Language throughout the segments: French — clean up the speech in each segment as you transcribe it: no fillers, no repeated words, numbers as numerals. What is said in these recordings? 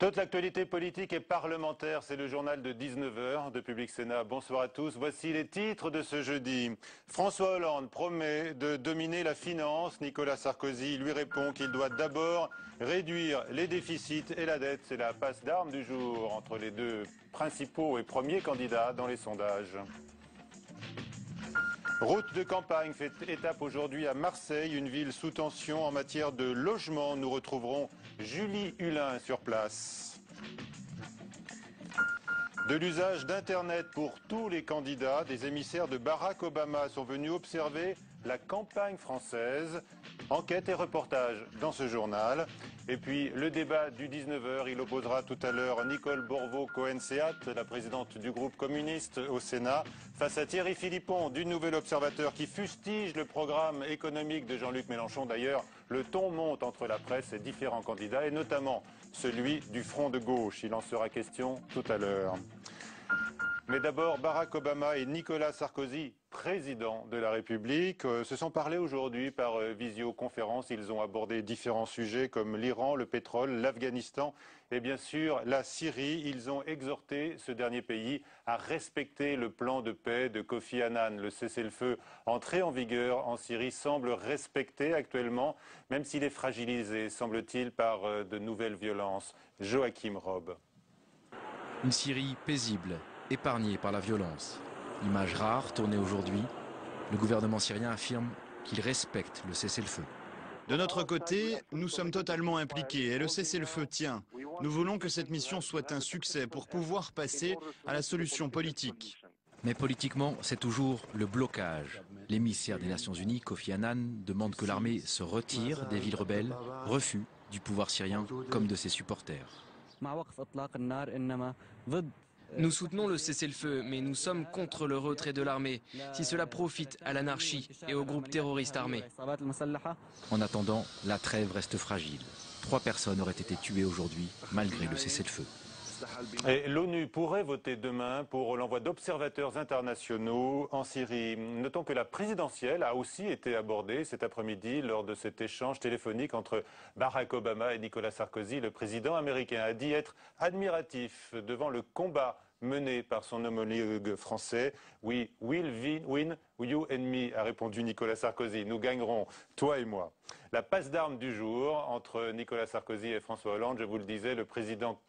Toute l'actualité politique et parlementaire, c'est le journal de 19h de Public Sénat. Bonsoir à tous. Voici les titres de ce jeudi. François Hollande promet de dominer la finance. Nicolas Sarkozy lui répond qu'il doit d'abord réduire les déficits et la dette. C'est la passe d'armes du jour entre les deux principaux et premiers candidats dans les sondages. Route de campagne fait étape aujourd'hui à Marseille, une ville sous tension en matière de logement. Nous retrouverons Julie Hulin sur place. De l'usage d'Internet pour tous les candidats, des émissaires de Barack Obama sont venus observer la campagne française. Enquête et reportage dans ce journal. Et puis le débat du 19h, il opposera tout à l'heure Nicole Borvo-Cohen-Seat, la présidente du groupe communiste au Sénat, face à Thierry Philippon du Nouvel Observateur qui fustige le programme économique de Jean-Luc Mélenchon. D'ailleurs, le ton monte entre la presse et différents candidats, et notamment celui du Front de gauche. Il en sera question tout à l'heure. Mais d'abord, Barack Obama et Nicolas Sarkozy, président de la République, se sont parlé aujourd'hui par visioconférence. Ils ont abordé différents sujets comme l'Iran, le pétrole, l'Afghanistan et bien sûr la Syrie. Ils ont exhorté ce dernier pays à respecter le plan de paix de Kofi Annan. Le cessez-le-feu entré en vigueur en Syrie semble respecté actuellement, même s'il est fragilisé, semble-t-il, par de nouvelles violences. Joachim Robb. Une Syrie paisible, épargnée par la violence. Image rare tournée aujourd'hui, le gouvernement syrien affirme qu'il respecte le cessez-le-feu. De notre côté, nous sommes totalement impliqués et le cessez-le-feu tient. Nous voulons que cette mission soit un succès pour pouvoir passer à la solution politique. Mais politiquement, c'est toujours le blocage. L'émissaire des Nations Unies, Kofi Annan, demande que l'armée se retire des villes rebelles, refus du pouvoir syrien comme de ses supporters. Nous soutenons le cessez-le-feu, mais nous sommes contre le retrait de l'armée, si cela profite à l'anarchie et aux groupes terroristes armés. En attendant, la trêve reste fragile. 3 personnes auraient été tuées aujourd'hui, malgré le cessez-le-feu. Et l'ONU pourrait voter demain pour l'envoi d'observateurs internationaux en Syrie. Notons que la présidentielle a aussi été abordée cet après-midi lors de cet échange téléphonique entre Barack Obama et Nicolas Sarkozy. Le président américain a dit être admiratif devant le combat mené par son homologue français. We will win, you and me, a répondu Nicolas Sarkozy. Nous gagnerons, toi et moi. La passe d'armes du jour entre Nicolas Sarkozy et François Hollande, je vous le disais, le président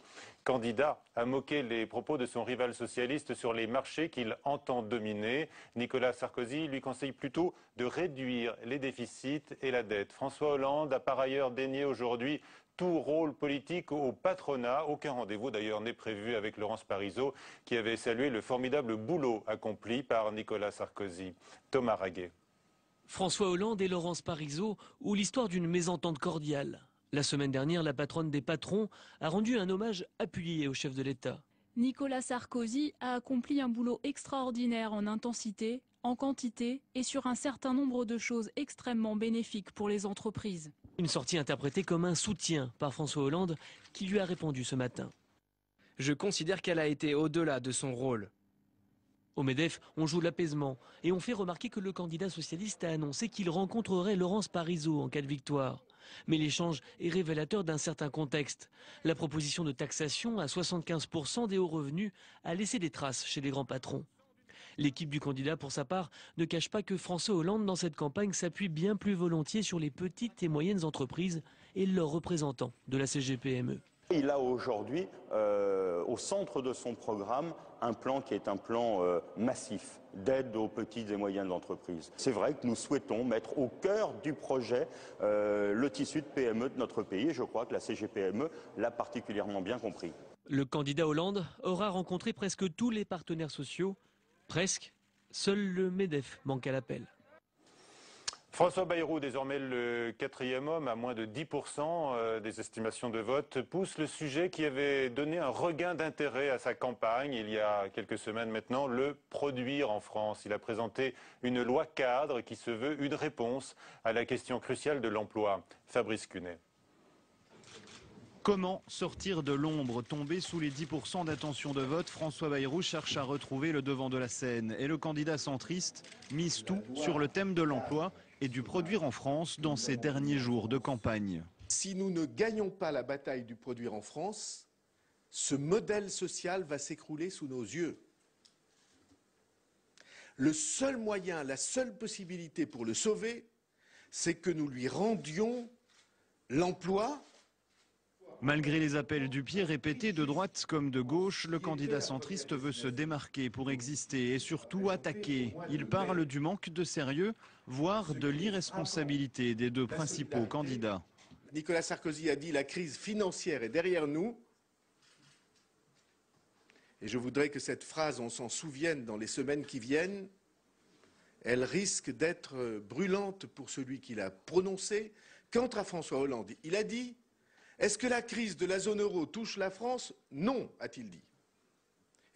candidat a moqué les propos de son rival socialiste sur les marchés qu'il entend dominer. Nicolas Sarkozy lui conseille plutôt de réduire les déficits et la dette. François Hollande a par ailleurs dénié aujourd'hui tout rôle politique au patronat. Aucun rendez-vous d'ailleurs n'est prévu avec Laurence Parisot qui avait salué le formidable boulot accompli par Nicolas Sarkozy. Thomas Raguet. François Hollande et Laurence Parisot ou l'histoire d'une mésentente cordiale. La semaine dernière, la patronne des patrons a rendu un hommage appuyé au chef de l'État. Nicolas Sarkozy a accompli un boulot extraordinaire en intensité, en quantité et sur un certain nombre de choses extrêmement bénéfiques pour les entreprises. Une sortie interprétée comme un soutien par François Hollande qui lui a répondu ce matin. Je considère qu'elle a été au-delà de son rôle. Au MEDEF, on joue l'apaisement et on fait remarquer que le candidat socialiste a annoncé qu'il rencontrerait Laurence Parisot en cas de victoire. Mais l'échange est révélateur d'un certain contexte. La proposition de taxation à 75% des hauts revenus a laissé des traces chez les grands patrons. L'équipe du candidat, pour sa part, ne cache pas que François Hollande, dans cette campagne, s'appuie bien plus volontiers sur les petites et moyennes entreprises et leurs représentants de la CGPME. Il a aujourd'hui, au centre de son programme, un plan qui est un plan massif d'aide aux petites et moyennes entreprises. C'est vrai que nous souhaitons mettre au cœur du projet le tissu de PME de notre pays et je crois que la CGPME l'a particulièrement bien compris. Le candidat Hollande aura rencontré presque tous les partenaires sociaux. Presque. Seul le MEDEF manque à l'appel. François Bayrou, désormais le 4e homme, à moins de 10% des estimations de vote, pousse le sujet qui avait donné un regain d'intérêt à sa campagne il y a quelques semaines maintenant, le produire en France. Il a présenté une loi cadre qui se veut une réponse à la question cruciale de l'emploi. Fabrice Cunet. Comment sortir de l'ombre? Tombé sous les 10% d'intention de vote, François Bayrou cherche à retrouver le devant de la scène. Et le candidat centriste mise tout sur le thème de l'emploi et du produire en France dans ses derniers jours de campagne. Si nous ne gagnons pas la bataille du produire en France, ce modèle social va s'écrouler sous nos yeux. Le seul moyen, la seule possibilité pour le sauver, c'est que nous lui rendions l'emploi. Malgré les appels du pied répétés de droite comme de gauche, le candidat centriste veut se démarquer pour exister et surtout attaquer. Il parle du manque de sérieux, voire de l'irresponsabilité des deux principaux candidats. Nicolas Sarkozy a dit « la crise financière est derrière nous ». Et je voudrais que cette phrase, on s'en souvienne dans les semaines qui viennent. Elle risque d'être brûlante pour celui qui l'a prononcée. Quant à François Hollande, il a dit « Est-ce que la crise de la zone euro touche la France ? Non, a-t-il dit.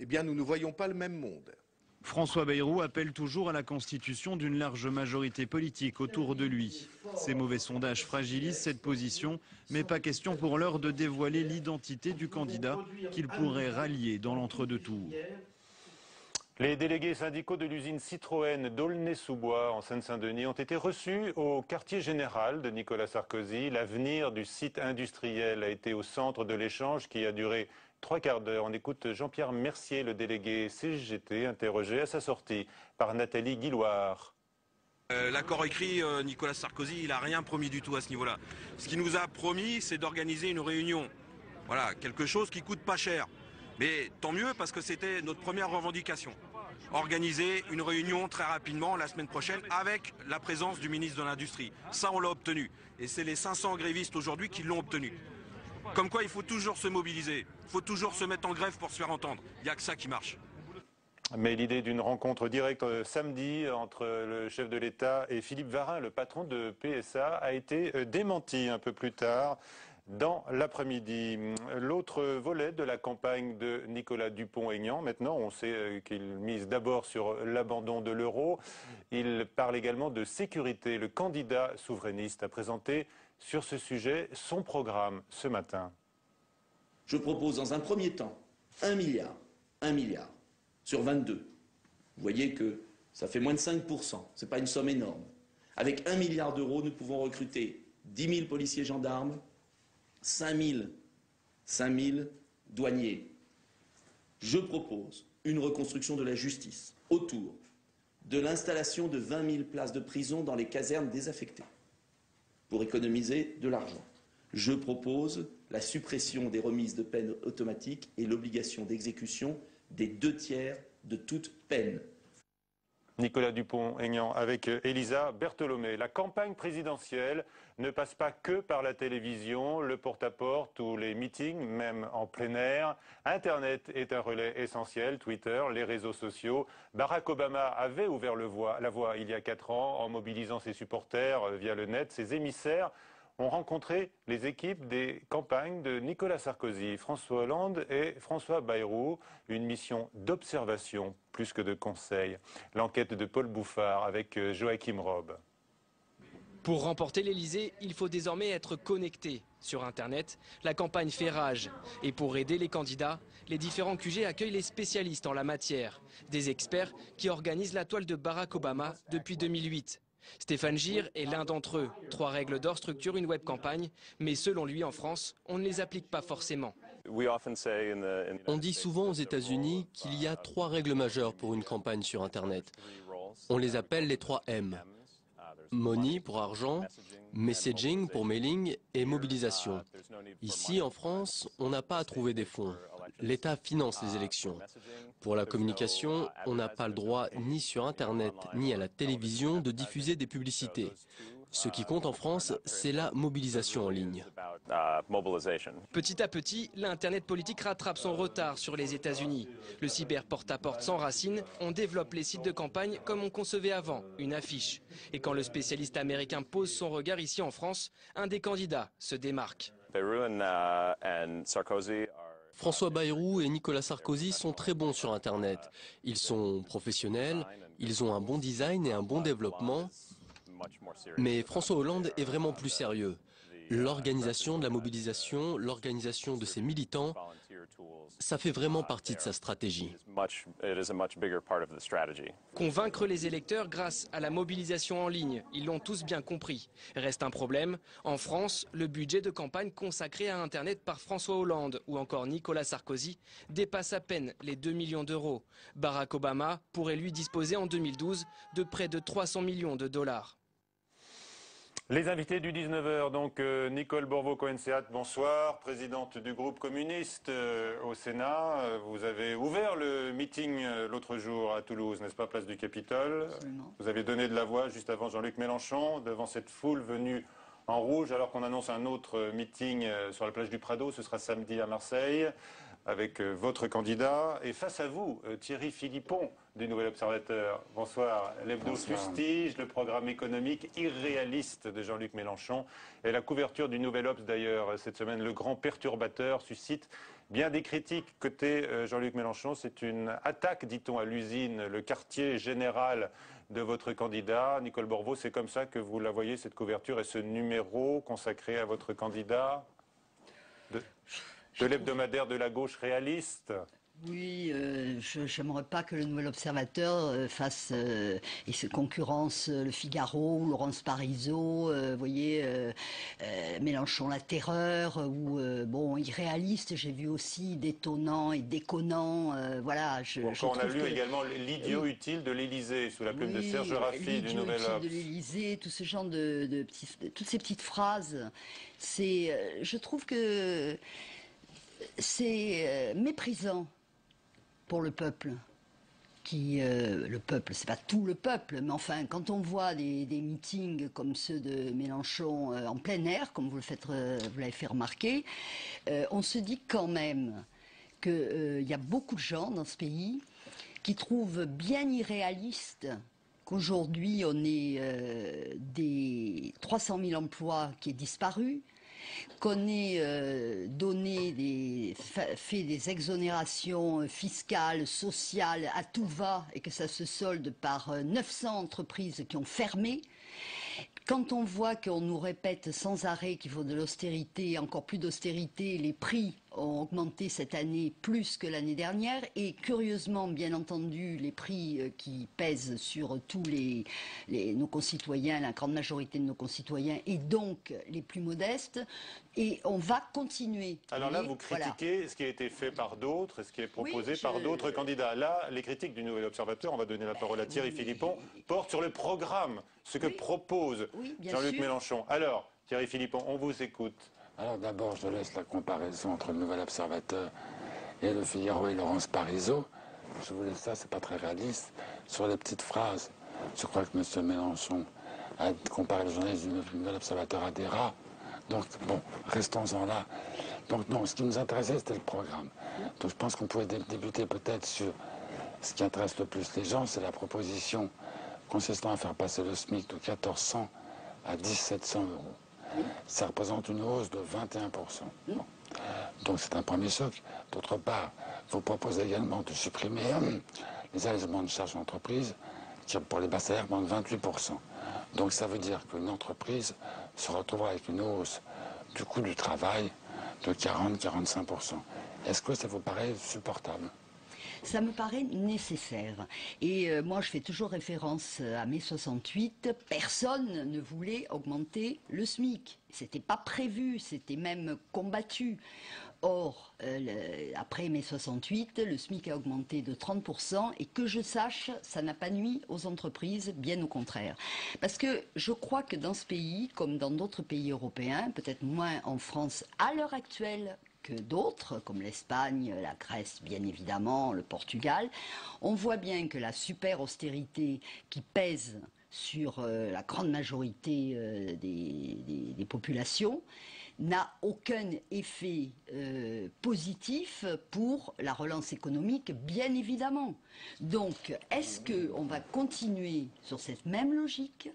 Eh bien, nous ne voyons pas le même monde. » François Bayrou appelle toujours à la constitution d'une large majorité politique autour de lui. Ces mauvais sondages fragilisent cette position, mais pas question pour l'heure de dévoiler l'identité du candidat qu'il pourrait rallier dans l'entre-deux-tours. Les délégués syndicaux de l'usine Citroën d'Aulnay-sous-Bois en Seine-Saint-Denis ont été reçus au quartier général de Nicolas Sarkozy. L'avenir du site industriel a été au centre de l'échange qui a duré 3 quarts d'heure. On écoute Jean-Pierre Mercier, le délégué CGT, interrogé à sa sortie par Nathalie Guilloire. L'accord écrit, Nicolas Sarkozy, il n'a rien promis du tout à ce niveau-là. Ce qu'il nous a promis, c'est d'organiser une réunion. Voilà, quelque chose qui coûte pas cher. Mais tant mieux parce que c'était notre première revendication. Organiser une réunion très rapidement la semaine prochaine avec la présence du ministre de l'Industrie. Ça, on l'a obtenu. Et c'est les 500 grévistes aujourd'hui qui l'ont obtenu. Comme quoi, il faut toujours se mobiliser. Il faut toujours se mettre en grève pour se faire entendre. Il n'y a que ça qui marche. Mais l'idée d'une rencontre directe samedi entre le chef de l'État et Philippe Varin, le patron de PSA, a été démentie un peu plus tard dans l'après-midi. L'autre volet de la campagne de Nicolas Dupont-Aignan, maintenant on sait qu'il mise d'abord sur l'abandon de l'euro. Il parle également de sécurité. Le candidat souverainiste a présenté sur ce sujet son programme ce matin. Je propose dans un premier temps 1 milliard sur 22. Vous voyez que ça fait moins de 5%, ce n'est pas une somme énorme. Avec 1 milliard d'euros, nous pouvons recruter 10 000 policiers gendarmes, 5 000 douaniers. Je propose une reconstruction de la justice autour de l'installation de 20 000 places de prison dans les casernes désaffectées pour économiser de l'argent. Je propose la suppression des remises de peine automatiques et l'obligation d'exécution des 2/3 de toute peine. Nicolas Dupont-Aignan avec Elisa Bertholomé. La campagne présidentielle ne passe pas que par la télévision, le porte-à-porte ou les meetings, même en plein air. Internet est un relais essentiel, Twitter, les réseaux sociaux. Barack Obama avait ouvert la voie il y a 4 ans en mobilisant ses supporters via le net. Ses émissaires ont rencontré les équipes des campagnes de Nicolas Sarkozy, François Hollande et François Bayrou. Une mission d'observation plus que de conseil. L'enquête de Paul Bouffard avec Joachim Rob. Pour remporter l'Elysée, il faut désormais être connecté. Sur Internet, la campagne fait rage. Et pour aider les candidats, les différents QG accueillent les spécialistes en la matière. Des experts qui organisent la toile de Barack Obama depuis 2008. Stéphane Gir est l'un d'entre eux. 3 règles d'or structurent une web campagne, mais selon lui en France, on ne les applique pas forcément. On dit souvent aux États-Unis qu'il y a 3 règles majeures pour une campagne sur Internet. On les appelle les 3 M. Money pour argent, messaging pour mailing et mobilisation. Ici, en France, on n'a pas à trouver des fonds. L'État finance les élections. Pour la communication, on n'a pas le droit ni sur Internet ni à la télévision de diffuser des publicités. Ce qui compte en France, c'est la mobilisation en ligne. Petit à petit, l'Internet politique rattrape son retard sur les États-Unis. Le cyber porte-à-porte s'enracine, on développe les sites de campagne comme on concevait avant, une affiche. Et quand le spécialiste américain pose son regard ici en France, un des candidats se démarque. François Bayrou et Nicolas Sarkozy sont très bons sur Internet. Ils sont professionnels, ils ont un bon design et un bon développement. Mais François Hollande est vraiment plus sérieux. L'organisation de la mobilisation, l'organisation de ses militants, Ça fait vraiment partie de sa stratégie. Convaincre les électeurs grâce à la mobilisation en ligne, ils l'ont tous bien compris. Reste un problème, en France, le budget de campagne consacré à Internet par François Hollande ou encore Nicolas Sarkozy dépasse à peine les 2 millions d'euros. Barack Obama pourrait lui disposer en 2012 de près de 300 millions de dollars. Les invités du 19h, donc Nicole Borvo-Cohen-Seat, bonsoir, présidente du groupe communiste au Sénat. Vous avez ouvert le meeting l'autre jour à Toulouse, n'est-ce pas, place du Capitole? Absolument. Vous avez donné de la voix juste avant Jean-Luc Mélenchon, devant cette foule venue en rouge, alors qu'on annonce un autre meeting sur la plage du Prado, ce sera samedi à Marseille, avec votre candidat. Et face à vous, Thierry Philippon, du Nouvel Observateur. Bonsoir. L'hebdo fustige le programme économique irréaliste de Jean-Luc Mélenchon. Et la couverture du Nouvel Obs, d'ailleurs, cette semaine, le grand perturbateur, suscite bien des critiques côté Jean-Luc Mélenchon. C'est une attaque, dit-on, à l'usine, le quartier général de votre candidat. Nicole Borvo, c'est comme ça que vous la voyez, cette couverture et ce numéro consacré à votre candidat de l'hebdomadaire de la gauche réaliste? Oui, j'aimerais pas que le Nouvel Observateur fasse et se concurrence Le Figaro, Laurence Parisot, vous voyez, Mélenchon la terreur, ou bon, irréaliste, j'ai vu aussi détonnant et déconnant, voilà. On a lu également l'idiot utile de l'Élysée, sous la plume de Serge Raffi du Nouvel Obs. De l'Élysée, tout ce genre toutes ces petites phrases, je trouve que c'est méprisant pour le peuple. Le peuple, c'est pas tout le peuple, mais enfin, quand on voit des meetings comme ceux de Mélenchon en plein air, comme vous l'avez fait remarquer, on se dit quand même qu'il y a beaucoup de gens dans ce pays qui trouvent bien irréaliste qu'aujourd'hui on ait des 300 000 emplois qui aient disparu, qu'on ait fait des exonérations fiscales, sociales à tout va et que ça se solde par 900 entreprises qui ont fermé. Quand on voit qu'on nous répète sans arrêt qu'il faut de l'austérité, encore plus d'austérité, les prix ont augmenté cette année plus que l'année dernière et curieusement, bien entendu, les prix qui pèsent sur tous nos concitoyens, la grande majorité de nos concitoyens et donc les plus modestes, et on va continuer. Alors là, vous critiquez ce qui a été fait par d'autres et ce qui est proposé par d'autres candidats. Là, les critiques du Nouvel Observateur, on va donner la parole à Thierry Philippon, portent sur le programme, ce que propose Jean-Luc Mélenchon. Alors, Thierry Philippon, on vous écoute. Alors d'abord, je laisse la comparaison entre le Nouvel Observateur et le Figaro et Laurence Parisot. Je vous laisse ça, c'est pas très réaliste. Sur les petites phrases, je crois que M. Mélenchon a comparé le journaliste du Nouvel Observateur à des rats. Donc, bon, restons-en là. Donc non, ce qui nous intéressait, c'était le programme. Donc je pense qu'on pouvait débuter peut-être sur ce qui intéresse le plus les gens, c'est la proposition consistant à faire passer le SMIC de 1 400 à 1 700 euros. Ça représente une hausse de 21%. Bon. Donc c'est un premier choc. D'autre part, vous proposez également de supprimer les allégements de charges d'entreprise qui, pour les bas salaires, montent 28%. Donc ça veut dire qu'une entreprise se retrouvera avec une hausse du coût du travail de 40-45%. Est-ce que ça vous paraît supportable ? Ça me paraît nécessaire. Et moi, je fais toujours référence à mai 68. Personne ne voulait augmenter le SMIC. C'était pas prévu, c'était même combattu. Or, après mai 68, le SMIC a augmenté de 30% et que je sache, ça n'a pas nui aux entreprises, bien au contraire. Parce que je crois que dans ce pays, comme dans d'autres pays européens, peut-être moins en France à l'heure actuelle, que d'autres, comme l'Espagne, la Grèce, bien évidemment, le Portugal, on voit bien que la super austérité qui pèse sur la grande majorité des populations n'a aucun effet positif pour la relance économique, bien évidemment. Donc, est-ce qu'on va continuer sur cette même logique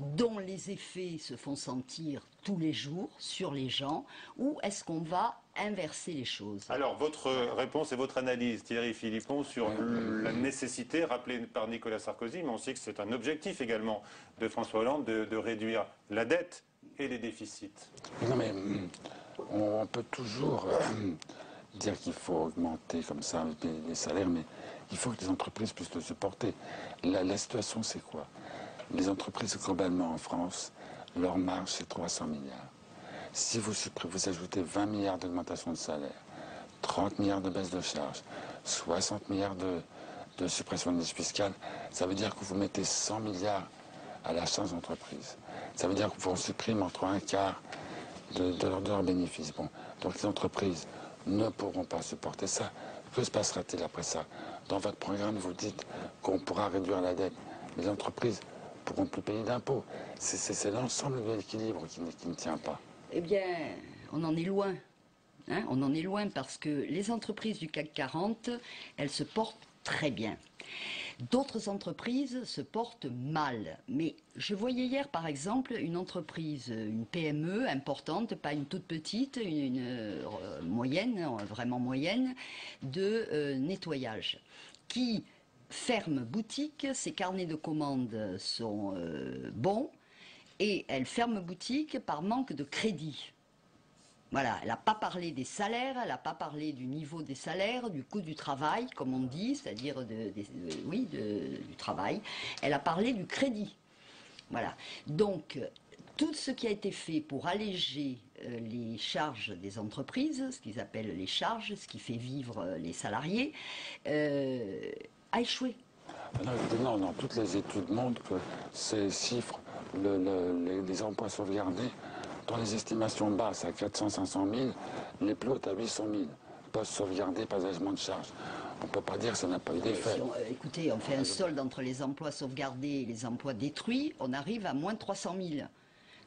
dont les effets se font sentir tous les jours sur les gens, ou est-ce qu'on va inverser les choses? Alors, votre réponse et votre analyse, Thierry Philippon, sur la nécessité, rappelée par Nicolas Sarkozy, mais on sait que c'est un objectif également de François Hollande, de réduire la dette et les déficits. Non mais on peut toujours dire qu'il faut augmenter comme ça les salaires, mais il faut que les entreprises puissent le supporter. La situation, c'est quoi? Les entreprises, globalement, en France, leur marge, c'est 300 milliards. Si vous ajoutez 20 milliards d'augmentation de salaire, 30 milliards de baisse de charges, 60 milliards de suppression de niches fiscales, ça veut dire que vous mettez 100 milliards à la charge d'entreprise. Ça veut dire que vous en supprimez entre un quart de leurs bénéfices. Bon. Donc les entreprises ne pourront pas supporter ça. Que se passera-t-il après ça? Dans votre programme, vous dites qu'on pourra réduire la dette. Les entreprises ne pourront plus payer d'impôts. C'est l'ensemble de l'équilibre qui ne tient pas. Eh bien, on en est loin. Hein, on en est loin parce que les entreprises du CAC 40, elles se portent très bien. D'autres entreprises se portent mal. Mais je voyais hier, par exemple, une entreprise, une PME importante, pas une toute petite, une moyenne, vraiment moyenne, de nettoyage, qui ferme boutique, ses carnets de commandes sont bons, et elle ferme boutique par manque de crédit. Voilà, elle n'a pas parlé des salaires, elle n'a pas parlé du niveau des salaires, du coût du travail, comme on dit, c'est-à-dire du travail. Elle a parlé du crédit. Voilà. Donc, tout ce qui a été fait pour alléger les charges des entreprises, ce qu'ils appellent les charges, ce qui fait vivre les salariés, a échoué. Non, toutes les études montrent que ces chiffres, les emplois sauvegardés, dans les estimations basses à 400-500 000, les plus hautes à 800 000, postes sauvegardés, pas d'allègement de charges. On ne peut pas dire que ça n'a pas eu d'effet. Écoutez, on fait un solde entre les emplois sauvegardés et les emplois détruits, on arrive à moins de 300 000.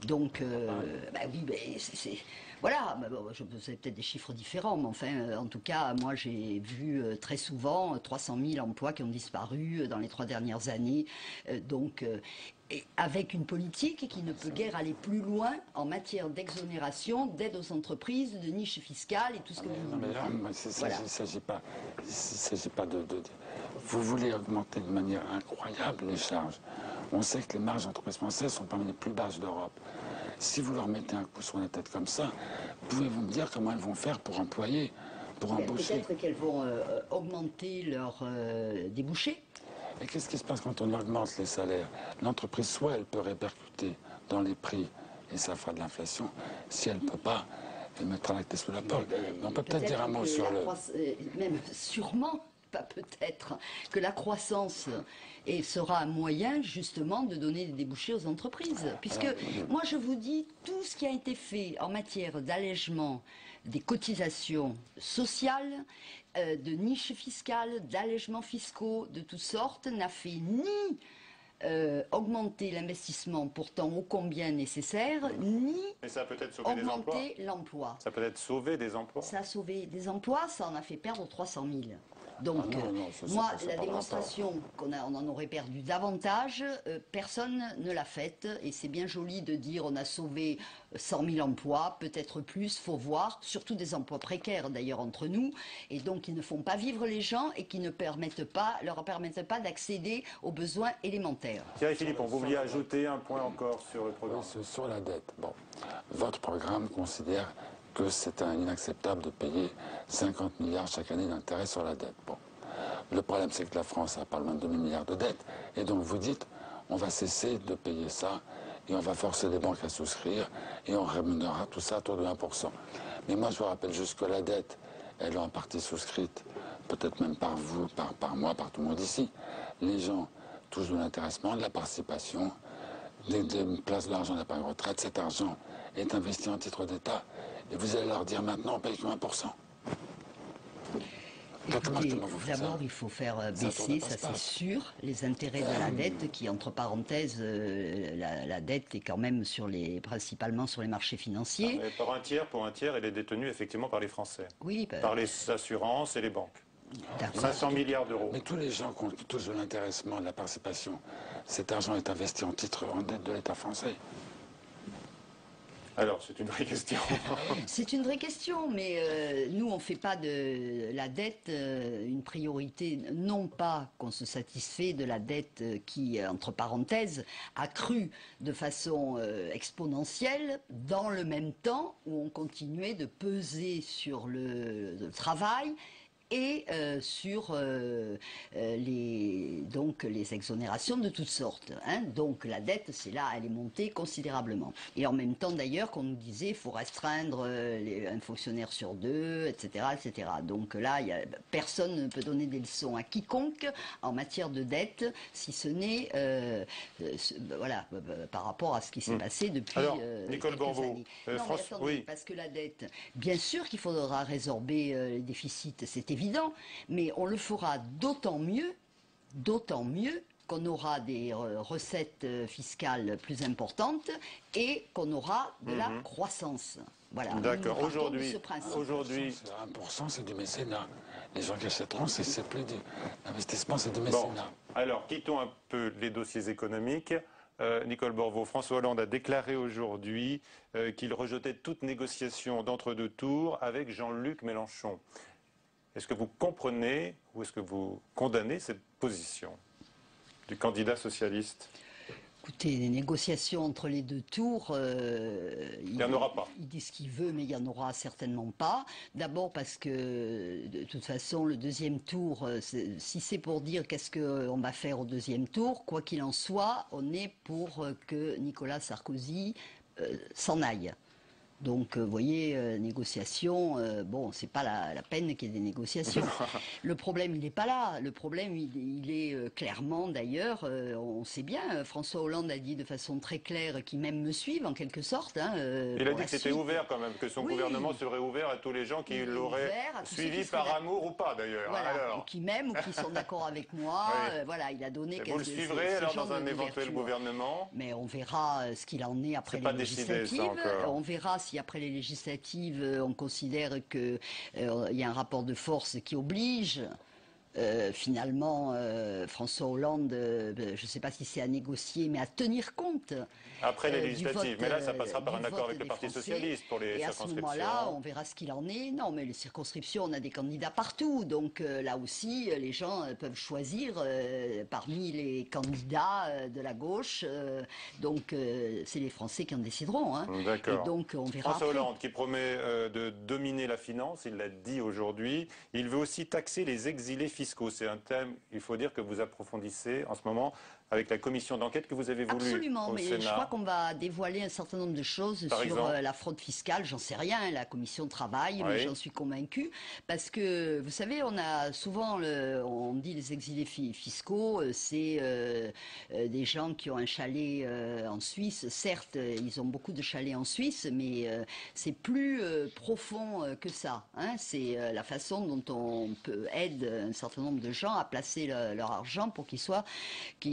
Donc, oui, voilà, je sais peut-être des chiffres différents, mais enfin, en tout cas, moi j'ai vu très souvent 300 000 emplois qui ont disparu dans les 3 dernières années. Et avec une politique qui ne peut guère aller plus loin en matière d'exonération, d'aide aux entreprises, de niches fiscales et tout ce que vous voulez. Il ne s'agit pas de... Vous voulez augmenter de manière incroyable les charges. On sait que les marges d'entreprises françaises sont parmi les plus basses d'Europe. Si vous leur mettez un coup sur la tête comme ça, pouvez-vous me dire comment elles vont faire pour employer, pour embaucher? Peut-être qu'elles vont augmenter leurs débouchés. Et qu'est-ce qui se passe quand on augmente les salaires? L'entreprise, soit elle peut répercuter dans les prix et ça fera de l'inflation. Si elle ne peut pas, elle mettra la clé sous la porte. On peut peut-être dire un mot sur le... Même sûrement, pas peut-être, que la croissance sera un moyen justement de donner des débouchés aux entreprises. Puisque moi je vous dis, tout ce qui a été fait en matière d'allègement des cotisations sociales, de niches fiscales, d'allègements fiscaux de toutes sortes, n'a fait ni augmenter l'investissement pourtant ô combien nécessaire, ni augmenter l'emploi. Ça peut être sauver des emplois. Ça a sauvé des emplois, ça en a fait perdre 300 000. Donc, moi, la démonstration qu'on en aurait perdu davantage, personne ne l'a faite. Et c'est bien joli de dire on a sauvé 100 000 emplois, peut-être plus, faut voir. Surtout des emplois précaires, d'ailleurs, entre nous. Et donc, qui ne font pas vivre les gens et qui ne leur permettent pas d'accéder aux besoins élémentaires. Thierry Philippon, vous vouliez ajouter un point encore sur le programme? Sur la dette. Bon, votre programme considère que c'est inacceptable de payer 50 milliards chaque année d'intérêt sur la dette. Bon. Le problème, c'est que la France a pas loin de 2 000 milliards de dettes. Et donc, vous dites, on va cesser de payer ça et on va forcer les banques à souscrire et on rémunérera tout ça autour de 1%. Mais moi, je vous rappelle juste que la dette, elle est en partie souscrite, peut-être même par vous, par moi, par tout le monde ici. Les gens touchent de l'intéressement, de la participation, des places de l'argent d'épargne retraite. Cet argent est investi en titre d'État. Et vous allez leur dire maintenant, on paye que 1%. Écoutez, d'abord, il faut faire baisser, ça c'est sûr, les intérêts de la dette, qui, entre parenthèses, la dette est quand même principalement sur les marchés financiers. Mais pour un tiers, elle est détenue effectivement par les Français. Oui, par les assurances et les banques. 500 milliards d'euros. Mais tous les gens qui touchent de l'intéressement, de la participation, cet argent est investi en dette de l'État français. Alors, c'est une vraie question. C'est une vraie question, mais nous, on ne fait pas de la dette une priorité. Non pas qu'on se satisfait de la dette qui, entre parenthèses, a cru de façon exponentielle dans le même temps où on continuait de peser sur le travail et sur les exonérations de toutes sortes. Hein. Donc la dette, c'est là, elle est montée considérablement. Et en même temps, d'ailleurs, qu'on nous disait, il faut restreindre un fonctionnaire sur 2, etc., etc. Donc là, personne ne peut donner des leçons à quiconque en matière de dette, si ce n'est voilà, par rapport à ce qui s'est passé depuis Alors, Nicole Borvo, années. Non, mais attendez, oui. parce que la dette, bien sûr qu'il faudra résorber les déficits, c'est évident, mais on le fera d'autant mieux qu'on aura des recettes fiscales plus importantes et qu'on aura de la croissance. Voilà. D'accord. Aujourd'hui, 1%, c'est du mécénat. Les gens qui achèteront, c'est plus d'investissement, c'est du mécénat. Bon, alors, quittons un peu les dossiers économiques. Nicole Borvo, François Hollande a déclaré aujourd'hui qu'il rejetait toute négociation d'entre-deux tours avec Jean-Luc Mélenchon. Est-ce que vous comprenez ou est-ce que vous condamnez cette position du candidat socialiste? Écoutez, les négociations entre les deux tours, il n'y en aura pas. Il dit ce qu'il veut, mais il n'y en aura certainement pas. D'abord parce que, de toute façon, le deuxième tour, si c'est pour dire qu'est-ce qu'on va faire au deuxième tour, quoi qu'il en soit, on est pour que Nicolas Sarkozy s'en aille. Donc, vous voyez, négociation, bon, c'est pas la peine qu'il y ait des négociations. Le problème, il n'est pas là. Le problème, il est clairement, d'ailleurs, on sait bien, François Hollande a dit de façon très claire qu'il même me suivent, en quelque sorte. Hein, il a dit que c'était ouvert quand même, que son gouvernement serait ouvert à tous les gens qui l'auraient suivi par amour ou pas, d'ailleurs. Voilà, alors. qui m'aiment ou qui sont d'accord avec moi. Voilà, il a donné quelques... Vous le suivrez alors dans un éventuel gouvernement? Mais on verra ce qu'il en est après les législatives. On verra si après les législatives, on considère qu'il y a un rapport de force qui oblige finalement François Hollande, je ne sais pas si c'est à négocier, mais à tenir compte. Après les législatives, mais là ça passera par un accord avec le Parti socialiste pour les circonscriptions. Et à ce moment-là, on verra ce qu'il en est. Non, mais les circonscriptions, on a des candidats partout, donc là aussi, les gens peuvent choisir parmi les candidats de la gauche. Donc c'est les Français qui en décideront. Hein. D'accord. Et donc on verra. François Hollande qui promet de dominer la finance, il l'a dit aujourd'hui. Il veut aussi taxer les exilés fiscaux. C'est un thème, il faut dire, que vous approfondissez en ce moment avec la commission d'enquête que vous avez voulu Absolument, au mais Sénat. je crois qu'on va dévoiler un certain nombre de choses sur la fraude fiscale. J'en sais rien, la commission travaille, mais j'en suis convaincue. Parce que, vous savez, on a souvent, on dit les exilés fiscaux, c'est des gens qui ont un chalet en Suisse. Certes, ils ont beaucoup de chalets en Suisse, mais c'est plus profond que ça. Hein. C'est la façon dont on peut aider un certain nombre de gens à placer leur argent pour qu'ils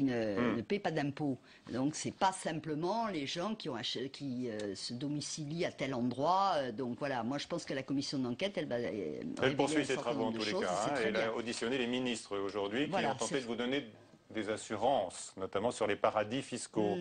ne paient pas d'impôts. Donc c'est pas simplement les gens qui se domicilient à tel endroit. Donc voilà, moi je pense que la commission d'enquête, elle poursuit ses travaux en tous les cas. Elle a auditionné les ministres aujourd'hui qui ont tenté de vous donner des assurances, notamment sur les paradis fiscaux.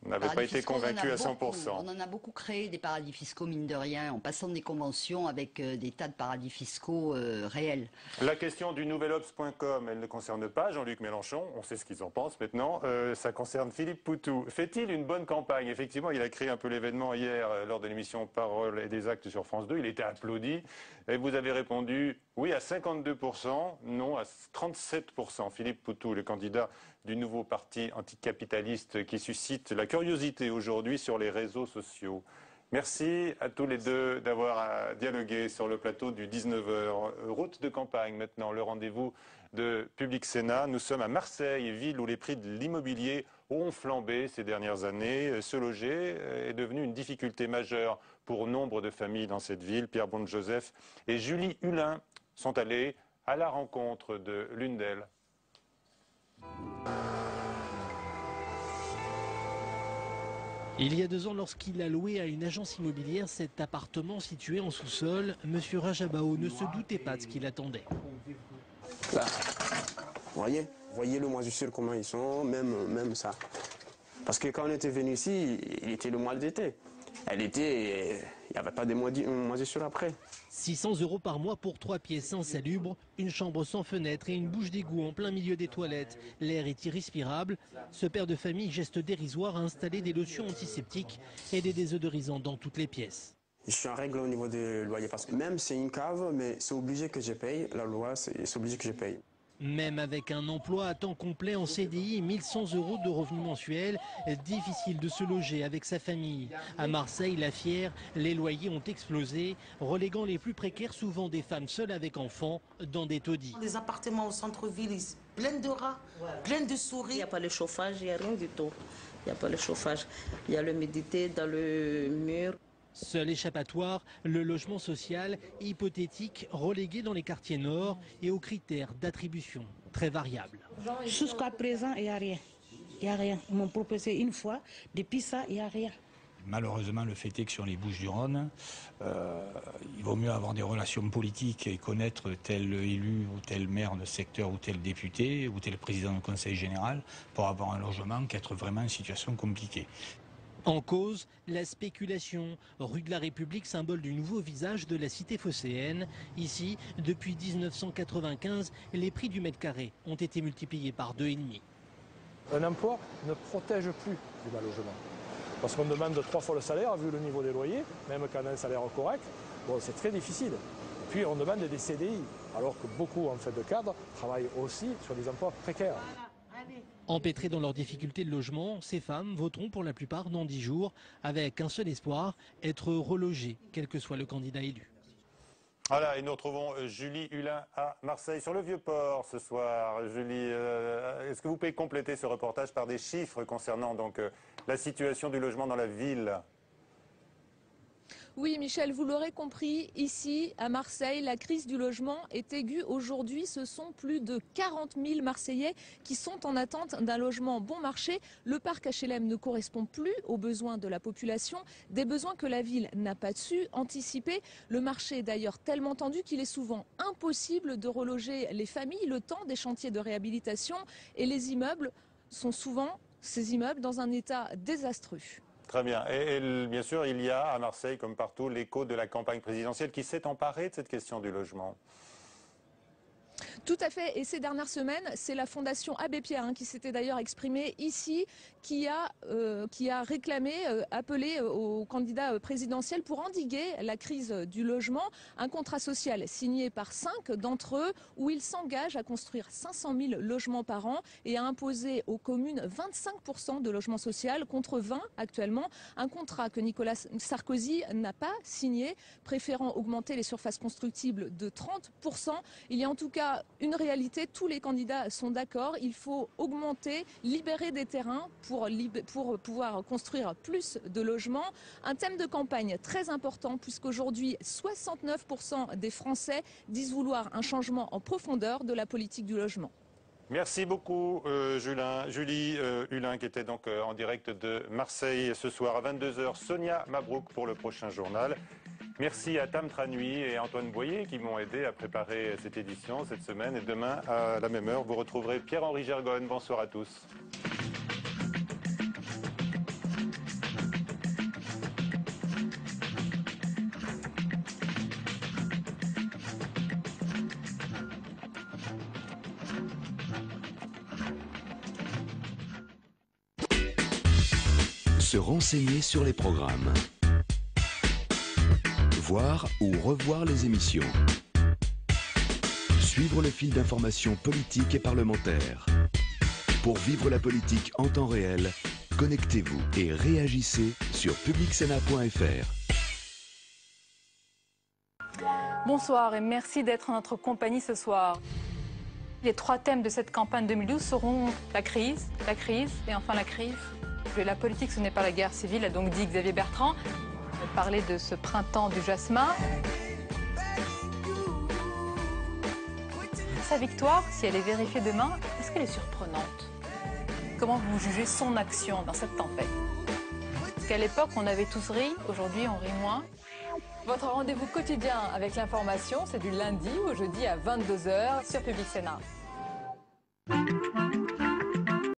On n'avait pas été convaincu à 100%. On en a beaucoup créé des paradis fiscaux, mine de rien, en passant des conventions avec des tas de paradis fiscaux réels. La question du nouvelobs.com, elle ne concerne pas Jean-Luc Mélenchon, on sait ce qu'ils en pensent maintenant, ça concerne Philippe Poutou. Fait-il une bonne campagne? Effectivement, il a créé un peu l'événement hier lors de l'émission Parole et des actes sur France 2, il était applaudi, et vous avez répondu oui à 52%, non à 37%. Philippe Poutou, le candidat du nouveau parti anticapitaliste qui suscite la curiosité aujourd'hui sur les réseaux sociaux. Merci à tous les deux d'avoir dialogué sur le plateau du 19h. Route de campagne maintenant, le rendez-vous de Public Sénat. Nous sommes à Marseille, ville où les prix de l'immobilier ont flambé ces dernières années. Se loger est devenu une difficulté majeure pour nombre de familles dans cette ville. Pierre Bonne-Joseph et Julie Hulin sont allés à la rencontre de l'une d'elles. Il y a 2 ans, lorsqu'il a loué à une agence immobilière cet appartement situé en sous-sol, M. Rajabao ne se doutait pas de ce qu'il attendait. Là, voyez le mois du ciel comment ils sont, même ça. Parce que quand on était venu ici, il était le mois d'été. il n'y avait pas de moisissure après. 600 € par mois pour 3 pièces insalubres, une chambre sans fenêtre et une bouche d'égout en plein milieu des toilettes. L'air est irrespirable. Ce père de famille, geste dérisoire, a installé des lotions antiseptiques et des désodorisants dans toutes les pièces. Je suis en règle au niveau du loyer parce que même c'est une cave, mais c'est obligé que je paye. La loi, c'est obligé que je paye. Même avec un emploi à temps complet en CDI et 1100 € de revenus mensuels, difficile de se loger avec sa famille. À Marseille, la Fière, les loyers ont explosé, reléguant les plus précaires, souvent des femmes seules avec enfants, dans des taudis. Les appartements au centre-ville, plein de rats, plein de souris. Il n'y a pas le chauffage, il n'y a rien du tout. Il n'y a pas le chauffage. Il y a l'humidité dans le mur. Seul échappatoire, le logement social hypothétique relégué dans les quartiers nord et aux critères d'attribution très variables. Jusqu'à présent, il n'y a rien. Il n'y a rien. Ils m'ont proposé une fois, depuis ça, il n'y a rien. Malheureusement, le fait est que sur les Bouches-du-Rhône, il vaut mieux avoir des relations politiques et connaître tel élu ou tel maire de secteur ou tel député ou tel président du conseil général pour avoir un logement qu'être vraiment en situation compliquée. En cause, la spéculation. Rue de la République, symbole du nouveau visage de la cité phocéenne. Ici, depuis 1995, les prix du mètre carré ont été multipliés par 2,5. Un emploi ne protège plus du mal logement. Parce qu'on demande 3 fois le salaire, vu le niveau des loyers, même quand on a un salaire correct, bon, c'est très difficile. Et puis on demande des CDI, alors que beaucoup en fait, de cadres travaillent aussi sur des emplois précaires. Empêtrées dans leurs difficultés de logement, ces femmes voteront pour la plupart dans 10 jours, avec un seul espoir, être relogées, quel que soit le candidat élu. Voilà, et nous retrouvons Julie Hulin à Marseille, sur le Vieux-Port ce soir. Julie, est-ce que vous pouvez compléter ce reportage par des chiffres concernant donc, la situation du logement dans la ville ? Oui, Michel, vous l'aurez compris, ici, à Marseille, la crise du logement est aiguë. Aujourd'hui, ce sont plus de 40 000 Marseillais qui sont en attente d'un logement bon marché. Le parc HLM ne correspond plus aux besoins de la population, des besoins que la ville n'a pas su anticiper. Le marché est d'ailleurs tellement tendu qu'il est souvent impossible de reloger les familles le temps des chantiers de réhabilitation. Et les immeubles sont souvent, ces immeubles, dans un état désastreux. Très bien. Et bien sûr, il y a à Marseille, comme partout, l'écho de la campagne présidentielle qui s'est emparée de cette question du logement. Tout à fait. Et ces dernières semaines, c'est la Fondation Abbé Pierre qui s'était d'ailleurs exprimée ici, qui a réclamé, appelé au candidat présidentiel pour endiguer la crise du logement. Un contrat social signé par 5 d'entre eux où ils s'engagent à construire 500 000 logements par an et à imposer aux communes 25% de logements sociaux contre 20 actuellement. Un contrat que Nicolas Sarkozy n'a pas signé, préférant augmenter les surfaces constructibles de 30%. Il y a en tout cas une réalité, tous les candidats sont d'accord, il faut augmenter, libérer des terrains pour pouvoir construire plus de logements. Un thème de campagne très important puisqu'aujourd'hui 69% des Français disent vouloir un changement en profondeur de la politique du logement. Merci beaucoup Julie Hulin qui était donc en direct de Marseille ce soir à 22h. Sonia Mabrouk pour le prochain journal. Merci à Tam Tranui et Antoine Boyer qui m'ont aidé à préparer cette édition cette semaine. Et demain, à la même heure, vous retrouverez Pierre-Henri Gergonne. Bonsoir à tous. Se renseigner sur les programmes. Voir ou revoir les émissions. Suivre le fil d'information politique et parlementaire. Pour vivre la politique en temps réel, connectez-vous et réagissez sur publicsénat.fr. Bonsoir et merci d'être en notre compagnie ce soir. Les 3 thèmes de cette campagne 2012 seront la crise et enfin la crise. La politique, ce n'est pas la guerre civile, a donc dit Xavier Bertrand. Parler de ce printemps du jasmin. Sa victoire, si elle est vérifiée demain, est-ce qu'elle est surprenante? Comment vous jugez son action dans cette tempête? Parce qu'à l'époque, on avait tous ri, aujourd'hui on rit moins. Votre rendez-vous quotidien avec l'information, c'est du lundi au jeudi à 22h sur Public Sénat.